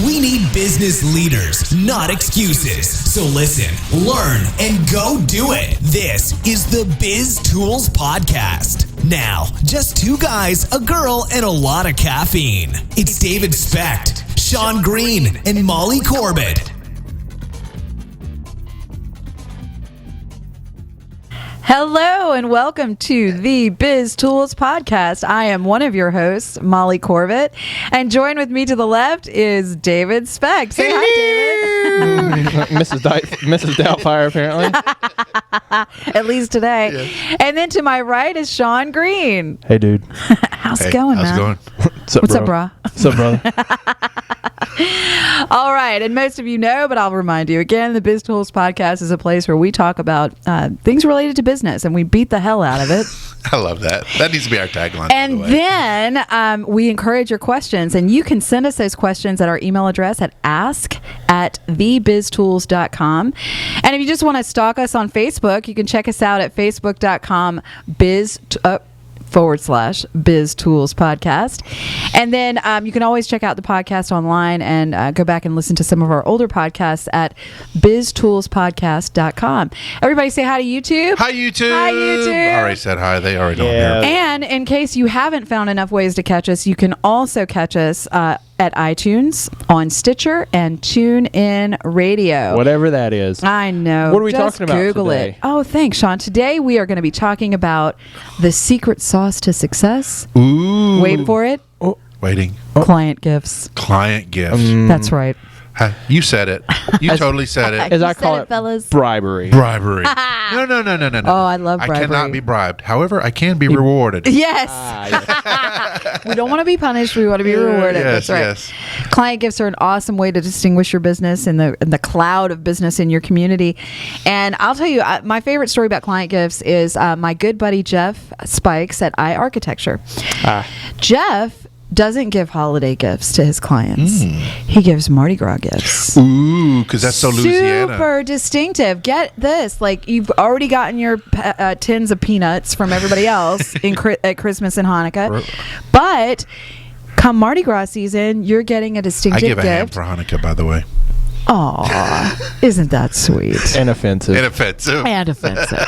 We need business leaders, not excuses. So listen, learn, and go do it. This is the Biz Tools Podcast. Now, just two guys, a girl, and a lot of caffeine. It's David Specht, Sean Green, and Molly Corbett. Hello and welcome to the Biz Tools Podcast. I am one of your hosts, Molly Corbett, and joined with me to the left is David Specht. Say hi, David. Mrs. Doubtfire, apparently. At least today. Yes. And then to my right is Sean Green. Hey, dude. How's it going, man? Going? What's up, brah? What's up, brother? All right, and most of you know, but I'll remind you again, the Biz Tools Podcast is a place where we talk about things related to business, and we beat the hell out of it. I love that. That needs to be our tagline. And then we encourage your questions, and you can send us those questions at our email address at ask@thebiztools.com. And if you just want to stalk us on Facebook, you can check us out at facebook.com/Biz Tools Podcast. And then you can always check out the podcast online and go back and listen to some of our older podcasts at biztoolspodcast.com. Everybody say hi to YouTube. Hi, YouTube. Hi, YouTube. Already said hi. They already don't Yeah. hear. And in case you haven't found enough ways to catch us, you can also catch us at iTunes, on Stitcher, and TuneIn Radio. Whatever that is. I know. What are we Just talking about Google today? it. Oh, thanks, Sean. Today we are going to be talking about the secret sauce to success. Ooh. Wait for it. Waiting. Client gifts. Client gifts. That's right. You said it. You totally said it. As You I call said it, it, fellas. bribery. Bribery. No. Oh, I love I bribery. cannot be bribed. However, I can be rewarded. Yes. Yes. We don't want to be punished. We want to be rewarded. Yes, That's right. yes. Client gifts are an awesome way to distinguish your business in the cloud of business in your community. And I'll tell you, my favorite story about client gifts is my good buddy Jeff Spikes at iArchitecture. Jeff doesn't give holiday gifts to his clients. He gives Mardi Gras gifts. Ooh, because that's so Louisiana. Super distinctive. Get this. Like, you've already gotten your tins of peanuts from everybody else at Christmas and Hanukkah. But come Mardi Gras season, you're getting a I distinctive give a ham gift. for Hanukkah, by the way. Aw, isn't that sweet? And offensive. Inoffensive. And offensive.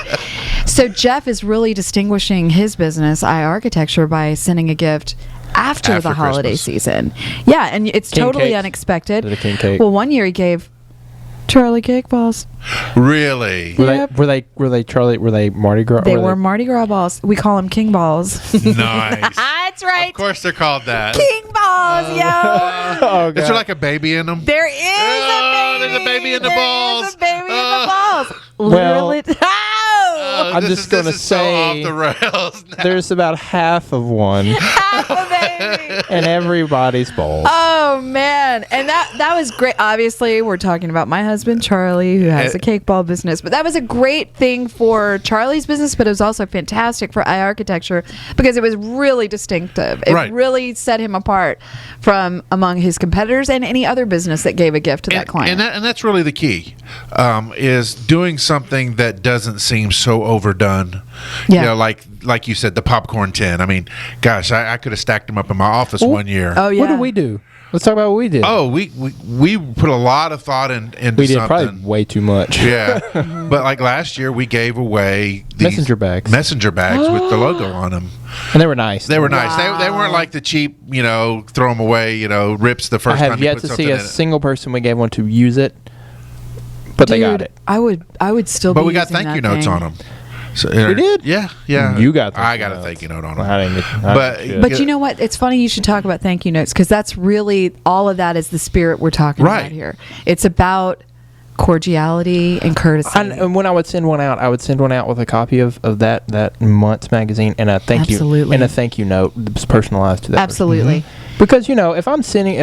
So Jeff is really distinguishing his business, iArchitecture, by sending a gift after the holiday Christmas. season. Yeah, and it's King totally cakes. unexpected. The king cake. Well, one year he gave Charlie cake balls. Really? Yep. Were they Mardi Gras? They were Mardi Gras balls. We call them king balls. Nice. That's right. Of course they're called that. King balls, yo. Oh, Is there God. like a baby in them? There is a baby. There's a baby in the There balls. is a baby in the balls. Well, Literally. Oh! I'm just gonna this is so say- off the rails now. There's about half of one Half a baby. in everybody's bowl. Oh man, and that was great. Obviously, we're talking about my husband Charlie, who has a cake ball business. But that was a great thing for Charlie's business, but it was also fantastic for iArchitecture because it was really distinctive. It Right. really set him apart from among his competitors and any other business that gave a gift to that client. And that's really the key, is doing something that doesn't seem so overdone. Yeah. You know, like you said, the popcorn tin. I mean, gosh, I could have stacked them up in my office one year. Oh yeah. What did we do? Let's talk about what we did. Oh, we put a lot of thought into we did something. probably way too much. Yeah, but like last year, we gave away these Messenger bags. Messenger bags with the logo on them. And they were nice. They were nice. Wow. They weren't like the cheap, throw them away, rips the I first time have you yet put to something see in a it. single person we gave one to use it, but they got Dude, it. I would still. But be we got using thank you that notes thing. on them. So, We did? Yeah. You got I thank got you a notes. thank you note on them. I didn't get. But- But you know what? It's funny you should talk about thank you notes because that's really all of that is the spirit we're talking Right. about here. It's about cordiality and courtesy. And when I would send one out, I would send one out with a copy of that month's magazine and a thank Absolutely. you and a thank you note that's personalized to that. person. Absolutely. Because if I'm sending,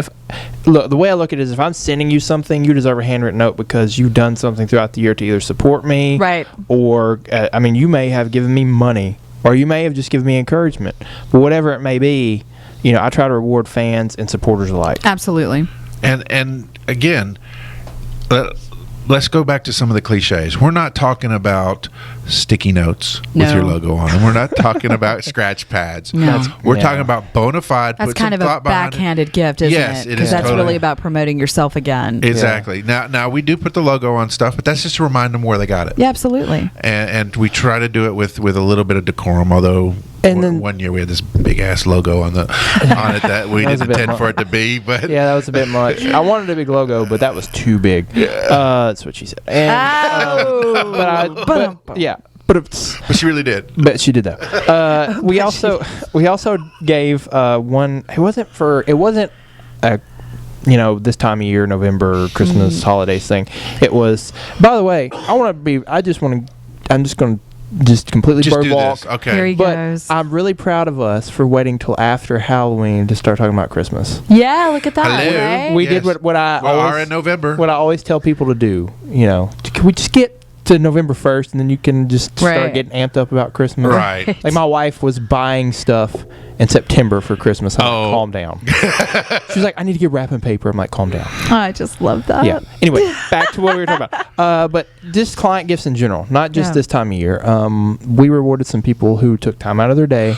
look, the way I look at it is, if I'm sending you something, you deserve a handwritten note because you've done something throughout the year to either support me, Right. Or you may have given me money, or you may have just given me encouragement. But whatever it may be, I try to reward fans and supporters alike. Absolutely. And again, let's go back to some of the cliches. We're not talking about sticky notes with your logo on them. We're not talking about scratch pads. No. We're talking about bona fide. That's put kind some of a thought behind it. backhanded gift, isn't Yes, it? it Because is that's totally. really about promoting yourself again. Exactly. Now we do put the logo on stuff, but that's just to remind them where they got it. Yeah, absolutely. And we try to do it with a little bit of decorum. Although one year we had this big ass logo on it that we didn't intend for it to be. But yeah, that was a bit much. I wanted a big logo, but that was too big. That's what she said. And, but she really did. But she did that. We also gave one. It wasn't a this time of year, November, Christmas, holidays thing. It was. By the way, I'm just going to completely bird walk. Okay. Here he goes. I'm really proud of us for waiting till after Halloween to start talking about Christmas. Yeah, look at that. Hello. Right? We did what I always are in November. What I always tell people to do. Can we just get to November 1st and then you can just start getting amped up about Christmas? Right. Like my wife was buying stuff in September for Christmas. I'm like, calm down. She's like, I need to get wrapping paper. I'm like, calm down. I just love that. Yeah. Anyway, back to what we were talking about. But just client gifts in general, not just this time of year. We rewarded some people who took time out of their day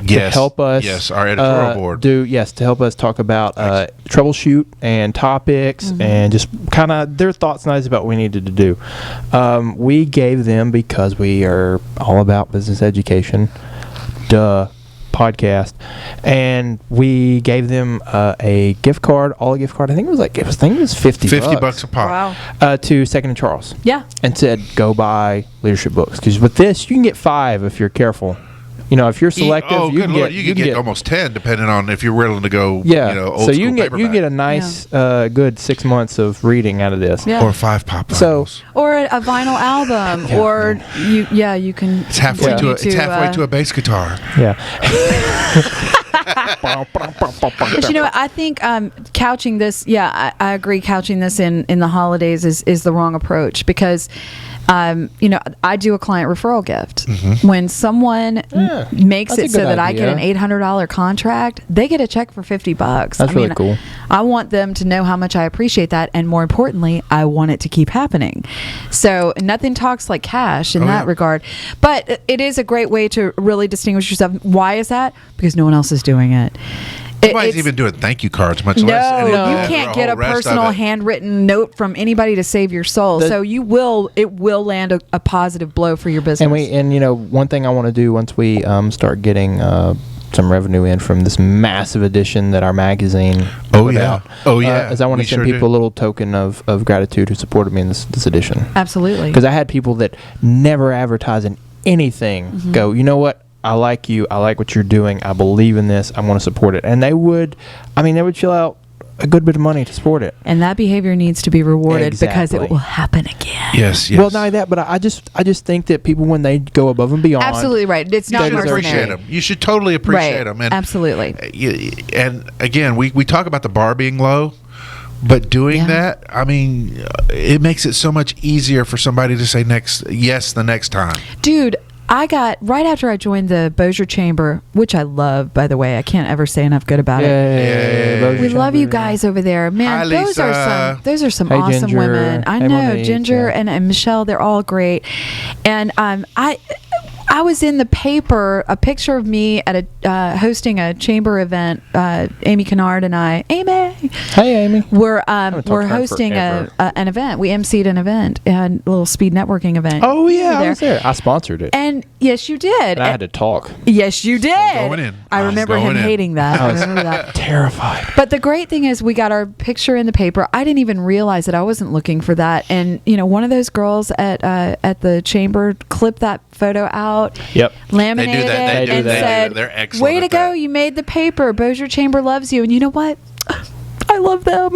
to help us. Yes, our editorial board. To help us talk about troubleshoot and topics and just kind of their thoughts and ideas about what we needed to do. We gave them, because we are all about business education, podcast, and we gave them a gift card, I think it was $50 $50 a pop. Wow. to Second and Charles. Yeah. And said, go buy leadership books, because with this you can get 5 if you're careful. If you're selective, you can get almost 10 depending on if you're willing to go. Old so school you can get a nice, good 6 months of reading out of this. Yeah. Or 5 pop vinyls. Or a vinyl album, or you can. It's halfway to a bass guitar. Yeah. But I think couching this. Yeah, I agree. Couching this in the holidays is the wrong approach, because I do a client referral gift. When someone makes it so that I get an $800 contract, they get a check for $50. That's really cool. I want them to know how much I appreciate that, and more importantly, I want it to keep happening. So nothing talks like cash in that regard. But it is a great way to really distinguish yourself. Why is that? Because no one else is doing it. Nobody's even doing thank you cards, much less. No, you can't get a personal handwritten note from anybody to save your soul. So it will land a positive blow for your business. And one thing I want to do once we start getting some revenue in from this massive edition that our magazine is I want to send people a little token of gratitude who supported me in this edition. Absolutely. Because I had people that never advertise in anything go, you know what? I like you. I like what you're doing. I believe in this. I want to support it. And they would fill out a good bit of money to support it. And that behavior needs to be rewarded because it will happen again. Yes. Well, not only that, but I just think that people, when they go above and beyond, absolutely right. It's not mercenary. Appreciate them. You should totally appreciate them. And absolutely. And again, we talk about the bar being low. But doing that, it makes it so much easier for somebody to say yes the next time. Dude, I got, right after I joined the Bossier Chamber, which I love, by the way. I can't ever say enough good about it. We love you guys over there. Man, Hi, those are some hey, awesome Ginger. women. I Hey, know, Monique, Ginger and Michelle, they're all great. And I was in the paper, a picture of me at hosting a chamber event. Amy Kennard and I, Hey, Amy. we're hosting an event. We emceed an event, a little speed networking event. Oh yeah, I was there. I sponsored it. And yes, you did. And I had to talk. Yes, you did. Going in. I remember him hating that. I remember that. Terrified. But the great thing is, we got our picture in the paper. I didn't even realize that I wasn't looking for that. And one of those girls at the chamber clipped that photo out. Yep. Laminated They do that. it and said, They're excellent "Way to at go! that. You made the paper. Bossier Chamber loves you." And you know what? I love them.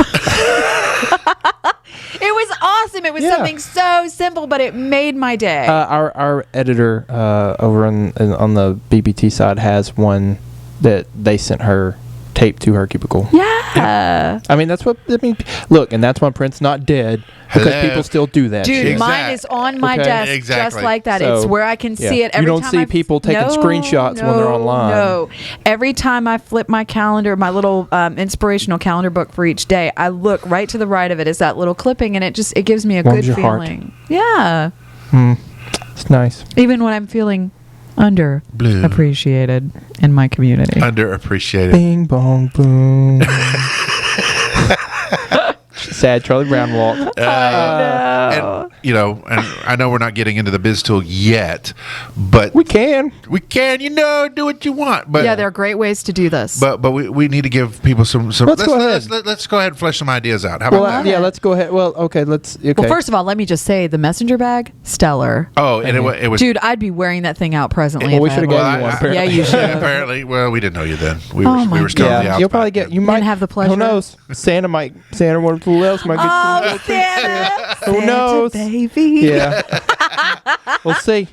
It was awesome. It was something so simple, but it made my day. Our editor over on the BBT side has one that they sent her taped to her cubicle. Yeah. Look, and that's why print's not dead, because people still do that. Dude, shit. mine is on my desk just like that. So, it's where I can see it every time. You don't see people taking screenshots when they're online. No. Every time I flip my calendar, my little inspirational calendar book for each day, I look right to the right of it is that little clipping, and it gives me a Warms good your heart. feeling. Yeah. It's nice. Even when I'm feeling Blue. underappreciated in my community. Underappreciated. Bing bong boom. Sad Charlie Brown walk. And I know we're not getting into the biz tool yet, but We can. do what you want. But Yeah, there are great ways to do this. but we need to give people some. Let's go ahead. Let's go ahead and flesh some ideas out. How about that? Yeah, let's go ahead. Well, okay, okay. Well, first of all, let me just say the messenger bag, stellar. Oh, and it was. Dude, I'd be wearing that thing out presently. Well, we if I should have had gave one. you one. Apparently. Yeah, you should. Apparently, well, we didn't know you then. We Oh my were still in the Yeah, house you'll probably back get. then. You might have the pleasure. Who knows? Santa one else might get Oh, you a little treat. Santa, Who Santa knows? baby. Yeah. We'll see.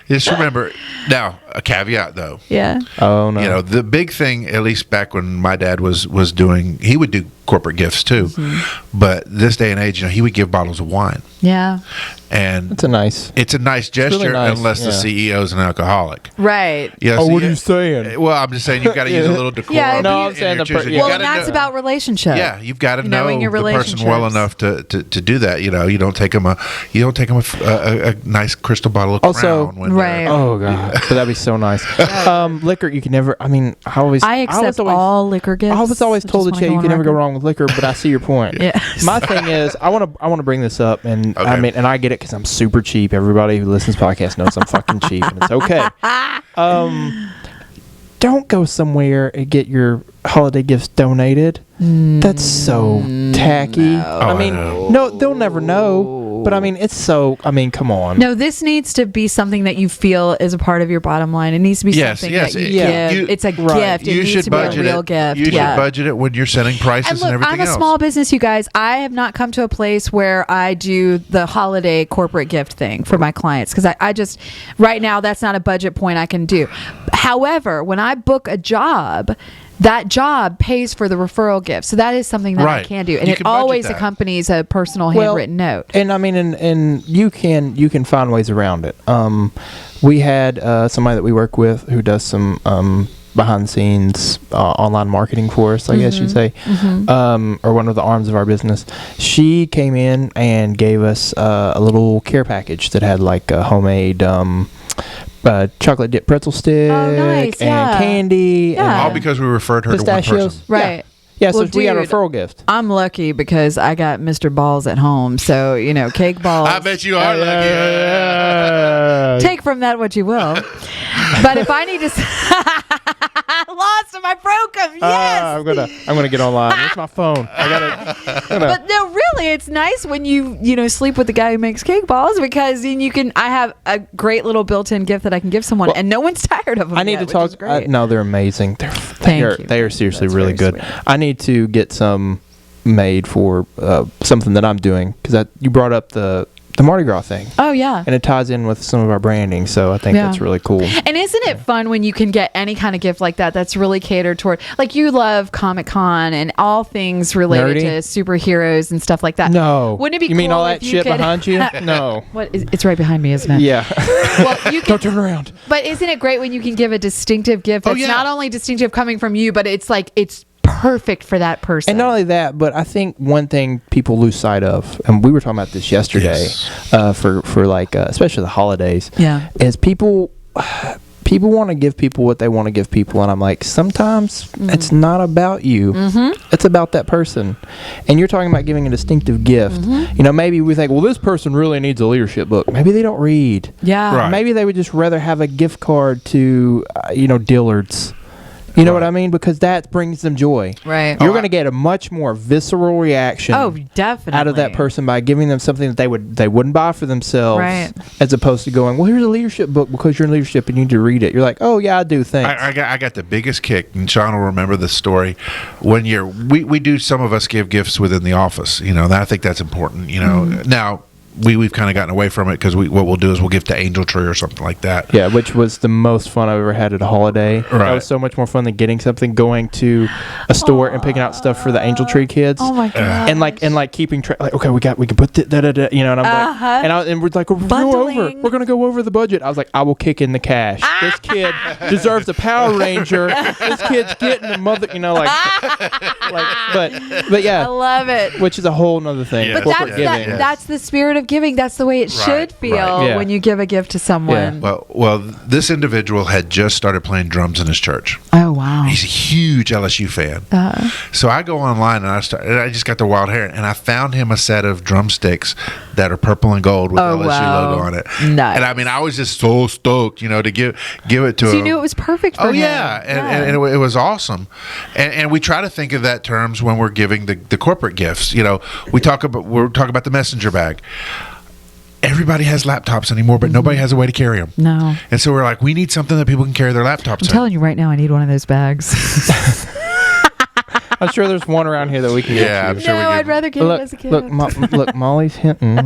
Just remember now a caveat though. Yeah. Oh no. The big thing, at least back when my dad was doing, he would do corporate gifts too. Mm-hmm. But this day and age, he would give bottles of wine, Yeah. and It's a nice. gesture, really nice, unless the yeah. CEO is an alcoholic. Right. Yeah, Oh, so what are you saying? Well, I'm just saying you've got to use a little decorum. Yeah, in- no, I'm in saying your the per- choosing. yeah. You Well, gotta and that's know- about relationship. Yeah, you've got to know Knowing your the person well relationships. enough to do that. You don't take them a nice crystal bottle of Also- Crown. When Right. Oh god, but that'd be so nice. Liquor, you can never. I mean, I was accept always, all liquor gifts. I was always I told just that wanna you on can never go record. wrong with liquor, but I see your point. Yeah. My thing is, I want to bring this up, and I Okay. mean, and I get it because I'm super cheap. Everybody who listens to podcasts knows I'm fucking cheap, and it's okay. Don't go somewhere and get your holiday gifts donated. That's so tacky. I mean, no, they'll never know. But I mean, it's so. I mean, come on. No, this needs to be something that you feel is a part of your bottom line. It needs to be Yes, something yes, that you yeah. give. You- It's a right. gift. It you needs should to be a budget real it. gift. You yeah. should budget it when you're setting prices And look, everything I'm a else. small business, you guys. I have not come to a place where I do the holiday corporate gift thing for my clients because I just, right now, that's not a budget point I can do. However, when I book a job, that job pays for the referral gift. So that is something that I Right. can do. And You it can budget always that. accompanies a personal handwritten note. And I mean, and you can find ways around it. We had somebody that we work with who does some behind the scenes online marketing for us, I guess you'd say, or one of the arms of our business. She came in and gave us a little care package that had like a homemade chocolate dip pretzel stick nice, and yeah. candy. Yeah. All And because we referred her to one pistachios. person. Right. Yeah, so Well, we got a dude, referral gift. I'm lucky because I got Mr. Balls at home. So, cake balls. I bet you are lucky. Take from that what you will. But if I need to, I lost them. I broke them. Yes. I'm gonna get online. Where's my phone? I gotta. But no, really, it's nice when you sleep with the guy who makes cake balls because then you can. I have a great little built-in gift that I can give someone, Well, and no one's tired of them. I need yet, to which talk. is great. No, they're amazing. They Thank are you. they are seriously That's really very good. sweet. I need to get some made for something that I'm doing because you brought up the Mardi Gras thing, Oh yeah. and it ties in with some of our branding. So I think Yeah. that's really cool. And isn't it fun when you can get any kind of gift like that that's really catered toward, like you love Comic-Con and all things related Nerdy? to superheroes and stuff like that. No, Wouldn't it be You mean cool all if that you shit could- behind you? No. It's right behind me, isn't it? Yeah. Well, you can, Don't turn around. but isn't it great when you can give a distinctive gift that's yeah. not only distinctive coming from you, but it's perfect for that person. And not only that, but I think one thing people lose sight of, and we were talking about this yesterday, Yes. for like especially the holidays, Yeah. is people want to give people what they want to give people, and I'm like, sometimes it's not about you, it's about that person. And you're talking about giving a distinctive gift. Maybe we think, well, this person really needs a leadership book. Maybe they don't read. Yeah. Right. Maybe they would just rather have a gift card to Dillard's. You know what Right. I mean? Because that brings them joy. Right. You're going to get a much more visceral reaction Oh, definitely. out of that person by giving them something that they wouldn't buy for themselves, Right. as opposed to going, well, here's a leadership book because you're in leadership and you need to read it. You're like, oh yeah, I do. Thanks. I got the biggest kick, and Sean will remember this story. One year, we do, some of us give gifts within the office, and I think that's important. Now we've kind of gotten away from it because what we'll do is we'll give to Angel Tree or something like that. Yeah, which was the most fun I've ever had at a holiday. That Right. was so much more fun than getting something, going to a store and picking out stuff for the Angel Tree kids. Oh my god. And like keeping track, like, okay, we can put da da da, and I'm Uh-huh. like, and we're like, we're gonna go over the budget. I was like, I will kick in the cash. This kid deserves a Power Ranger. This kid's getting a mother, but I yeah, love it. which is a whole nother thing. Yeah. But Corporate that's giving. that's the spirit of of giving. That's the way it should feel Yeah. when you give a gift to someone. Well, this individual had just started playing drums in his church. Oh, wow. He's a huge LSU fan. So I go online and I just got the wild hair, and I found him a set of drumsticks that are purple and gold with the LSU logo on it. Nice. And I mean, I was just so stoked, to give it to him. So you knew it was perfect for him. Oh yeah, and it was awesome, and we try to think of that terms when we're giving the corporate gifts. We're talking about the messenger bag. Everybody has laptops anymore, but nobody has a way to carry them. No. And so we're like, we need something that people can carry their laptops. I'm telling you right now, I need one of those bags. I'm sure there's one around here that we can get. Yeah, you. I'm sure we No, can. I'd rather get it as a gift. Look, Molly's hinting.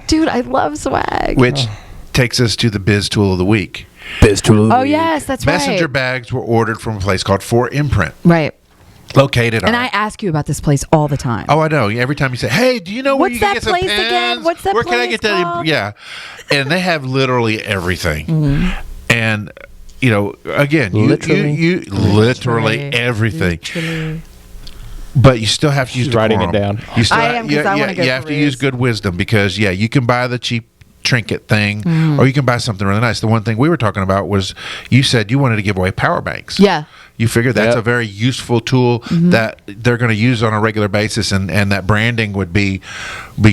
Dude, I love swag. Which takes us to the Biz Tool of the Week. Biz tool. Oh, yes, that's Messenger right. bags were ordered from a place called For Imprint, Right. located on. And I ask you about this place all the time. Oh, I know. Every time you say, "Hey, do you know where What's you can that get some place pens? again? What's that Where can I place get that?" called? Yeah, and they have literally everything. Mm-hmm. And again, Literally. you literally everything. Literally. But you still have to use She's writing it decorum. down. You still I am, 'cause I wanna go you have for to use Riz. good wisdom because you can buy the cheap trinket thing, Mm-hmm. or you can buy something really nice. The one thing we were talking about was you said you wanted to give away power banks. Yeah. You figure that's Yep. a very useful tool that they're going to use on a regular basis, and that branding would be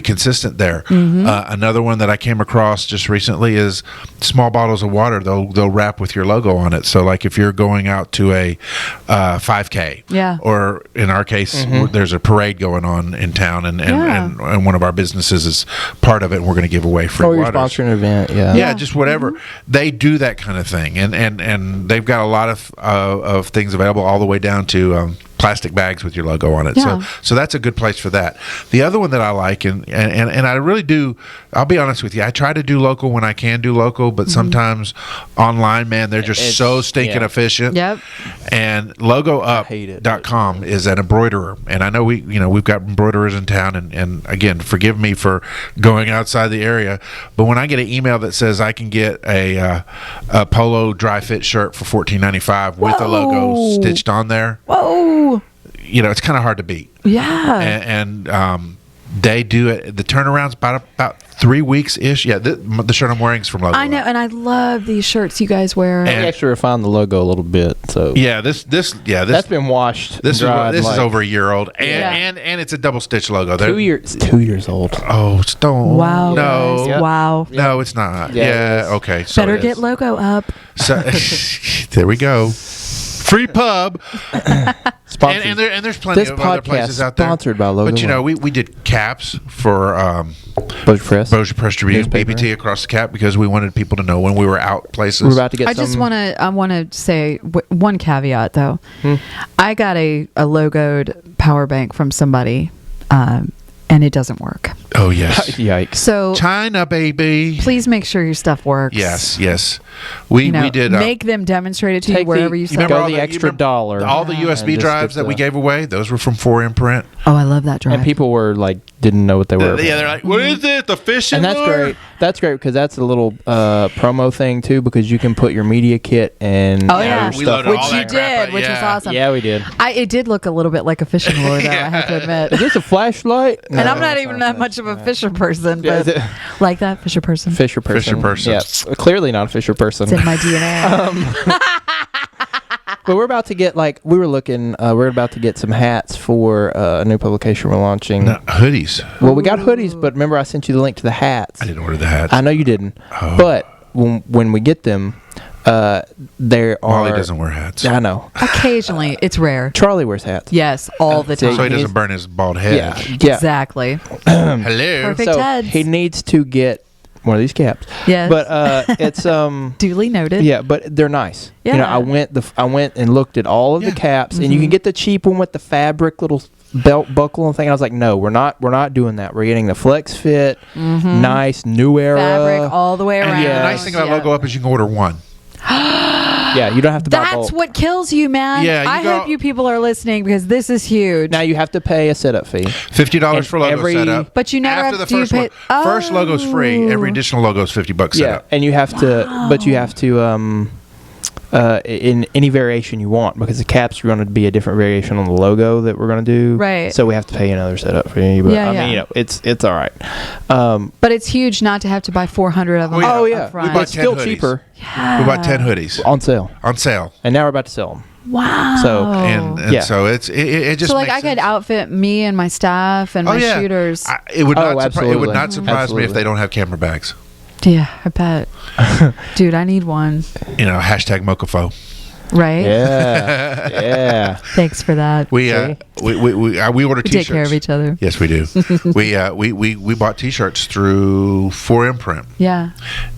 consistent there. Another one that I came across just recently is small bottles of water. They'll wrap with your logo on it. So like if you're going out to a 5K, Yeah. or in our case, there's a parade going on in town, and one of our businesses is part of it, and we're going to give away free Or you're waters. sponsoring an event. Yeah. Yeah, just whatever. They do that kind of thing, and they've got a lot of things available, all the way down to plastic bags with your logo on it. Yeah. So that's a good place for that. The other one that I like, and I really do, I'll be honest with you, I try to do local when I can do local, but sometimes online, man, they're just It's- so stinking yeah. efficient. Yep. And hate it. logoup.com is an embroiderer, and I know we've got embroiderers in town, and again, forgive me for going outside the area, but when I get an email that says I can get a polo dry fit shirt for $14.95 with a logo Whoa. stitched on there, Whoa. it's kind of hard to beat. Yeah. And they do it. The turnaround's about 3 weeks ish. Yeah, the shirt I'm wearing is from Logo. I know, and I love these shirts you guys wear. We And- actually refined the logo a little bit. So Yeah, this that's been washed. This and dried, is like, over a year old, and Yeah. and it's a double stitch logo. 2 years. 2 years old. Oh, don't. Wow. No. guys. Yep. Wow. No, it's not. Yeah, it Yeah. is. Okay. So, Better get logo up. so there we go. Free pub. Sponsored. And there's plenty This of other podcast places out there. sponsored by Logo But One. we did caps for Bossier Press. Bossier Press Tribune, Newspaper. BBT across the cap because we wanted people to know when we were out places. We're about to get I some. just want to say one caveat though. I got a logoed power bank from somebody, and it doesn't work. Oh yes. Yikes. So China, baby. please make sure your stuff works. Yes. We did. Make them demonstrate it to you Take wherever the- you you sell. remember it. all the extra dollar. All the And USB just drives get that we the- gave away, those were from 4Imprint. Oh, I love that drive. And people were like, didn't know what they were. Yeah, they're like, what is it? The fishing And that's lure? great. That's great because that's a little promo thing too, because you can put your media kit and Oh, your yeah. We stuff. loaded which all you that crap did, up, which is yeah. awesome. Yeah, we did. It did look a little bit like a fishing lure, though. I have to admit. Is this a flashlight? And I'm not even that much of a fisher person, Yeah, but is it- like that fisher person. Fisher person. Fisher person. Yeah, clearly not a Fisher person. It's in my DNA. But we're about to get we're about to get some hats for a new publication we're launching. No, hoodies. Well, we got hoodies, but remember I sent you the link to the hats. I didn't order the hats. I know you didn't, Oh. but when we get them, there are. Molly doesn't wear hats. I know. Occasionally, it's rare. Charlie wears hats. Yes, all the So time. So he He's- doesn't burn his bald head. Yeah. Exactly. Hello. Perfect. So heads. he needs to get one of these caps. Yes. But it's Duly noted. yeah, but they're nice. You know, Yeah. I went and looked at all of the caps, and you can get the cheap one with the fabric little belt buckle and thing. I was like, no, we're not doing that. We're getting the flex fit, nice new era Fabric all the way And around. the nice thing about Yeah. Logo Up is you can order one. Yeah, you don't have to buy That's bulk. what kills you, man. Yeah, you I go- hope you people are listening because this is huge. Now you have to pay a setup fee. $50 And for logo every- setup. But you never after have the to first pay- one. First logo's free. Oh. Every additional logo is $50 Yeah, setup. and you have to, but you have to in any variation you want, because the caps are going to be a different variation on the logo that we're going to do. Right. So we have to pay another setup fee. But Yeah, I yeah. mean, you know, it's all right. But it's huge not to have to buy 400 of them. Oh, yeah. up front. We bought It's still 10 hoodies. cheaper We bought 10 hoodies on sale, on sale. and now we're about to sell them. Wow. So, And Yeah. so it just So like makes I could sense. outfit me and my staff and my shooters. It would Oh, not it would not absolutely. surprise me if Absolutely. they don't have camera bags. Yeah, I bet. Dude, I need one. You know, hashtag Mocafo. Right? Yeah, yeah. Thanks for that. We order We t-shirts. take care of each other. Yes, we do. we bought t-shirts through 4Imprint, Yeah.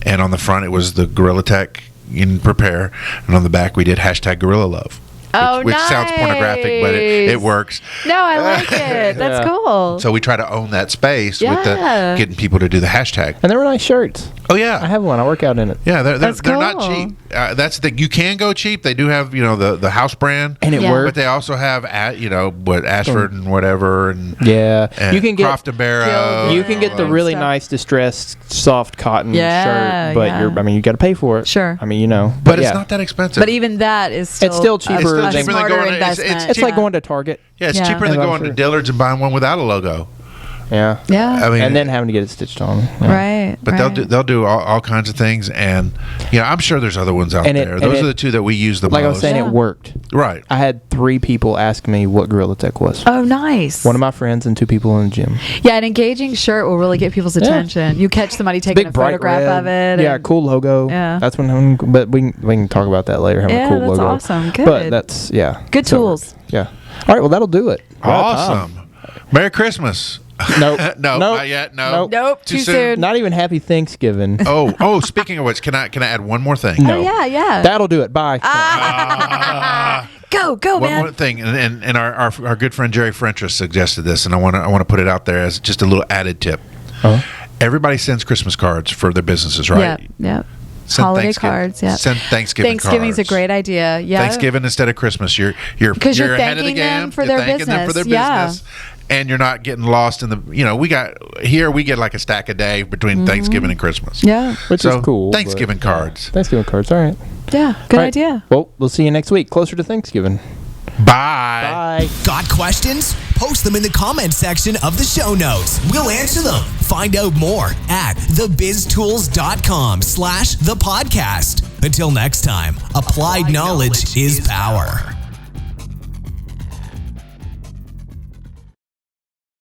and on the front it was the Gorilla Tech in Prepare, and on the back we did hashtag Gorilla Love. Oh, which sounds pornographic, but it nice. works. No, I like it. That's Yeah. cool. So we try to own that space with Yeah. getting people to do the hashtag. And they were nice shirts. Oh yeah, I have one. I work out in it, yeah, they're That's not cool. cheap. That's the thing. You can go cheap. They do have the house brand, and it Yeah. but worked. they also have Ashford and whatever and Yeah, and you can get Croft and Barrow. Gildan. you can get the and really stuff. nice distressed soft cotton Yeah, shirt, but yeah. you got to pay for it. Sure. I mean, you know, but it's yeah. not that expensive. But even that is still, It's still cheaper It's still than- a cheaper than smarter going to- investment. It's like Yeah. going to Target. yeah, it's Yeah. cheaper than Yeah. going to Dillard's and buying one without a logo. Yeah, Yeah. I mean, and then having to get it stitched on. Yeah. right. But right. they'll do all kinds of things, and I'm sure there's other ones out And there. and Those are the two that we use the Like I most. was saying, Yeah. it worked. Right. I had 3 people ask me what Gorilla Tech was. Oh, nice. One of my friends and 2 people in the gym. Yeah, an engaging shirt will really get people's attention. You catch somebody taking a photograph of it. Yeah, and- cool logo. Yeah. That's when. But we can talk about that later. Having Yeah, a cool that's logo. awesome. Good. But that's Good so it tools. works. Yeah. All right. Well, that'll do it. We're out of time. Awesome. Merry Christmas. Nope. No, Nope. not yet. No. Nope, too soon. Not even Happy Thanksgiving. Oh, speaking of which, can I add one more thing? No. Oh, yeah. That'll do it. Bye. Go, One man. more thing, and our good friend Jerry Frentress suggested this, and I want to put it out there as just a little added tip. Uh-huh. Everybody sends Christmas cards for their businesses, right? Yeah. Send Holiday Thanksgiving- cards, yeah. Send Thanksgiving Thanksgiving's cards. a great idea. Yeah. Thanksgiving instead of Christmas. You're 'Cause you're ahead of the thanking them game. for You're their thanking them for their business. Yeah. business, and you're not getting lost in the. We get like a stack a day between Mm-hmm. Thanksgiving and Christmas. Yeah. Which So, is cool. but- Thanksgiving cards. Thanksgiving cards. All right. Yeah. Good All right. idea. Well, we'll see you next week, closer to Thanksgiving. Bye. Bye. Got questions? Post them in the comment section of the show notes. We'll answer them. Find out more at thebiztools.com/thepodcast. Until next time, applied knowledge is power.